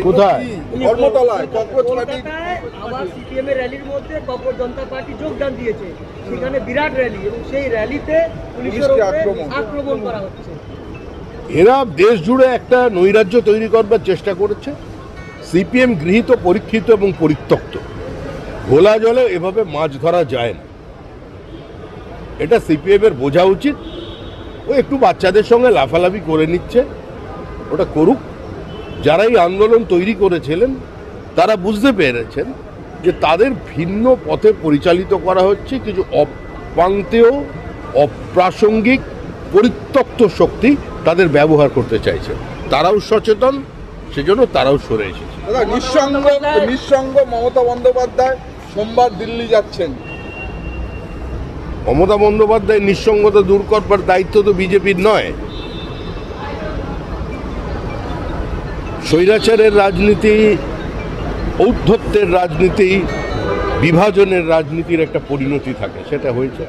কোথায়? আবার সিপিএম এর র্যালির মধ্যে ককর জনতা পার্টি যোগদান দিয়েছে, সেখানে বিরাট র্যালি এবং সেই র্যালিতে পুলিশের উপরে আক্রমণ করা হচ্ছে। এরা দেশ জুড়ে একটা নৈরাজ্য তৈরি করবার চেষ্টা করেছে। সিপিএম গৃহীত, পরীক্ষিত এবং পরিত্যক্ত। ঘোলা জলে এভাবে মাছ ধরা যায় না, এটা সিপিএম এর বোঝা উচিত। ও একটু বাচ্চাদের সঙ্গে লাফালাফি করে নিচ্ছে, ওটা করুক। যারা এই আন্দোলন তৈরি করেছিলেন তারা বুঝতে পেরেছেন যে তাদের ভিন্ন পথে পরিচালিত করা হচ্ছে, কিছু অপ্রান্তীয়, অপ্রাসঙ্গিক, পরিত্যক্ত শক্তি তাদের ব্যবহার করতে চাইছে। তারাও সচেতন, সেজন্য তারাও সরে এসেছে। নিঃসঙ্গ মমতা বন্দ্যোপাধ্যায় সোমবার দিল্লি যাচ্ছেন। মমতা বন্দ্যোপাধ্যায় নিঃসঙ্গতা দূর করবার দায়িত্ব তো বিজেপির নয়। স্বৈরাচারের রাজনীতি, ঔদ্ধত্যের রাজনীতি, বিভাজনের রাজনীতির একটা পরিণতি থাকে, সেটা হয়েছে।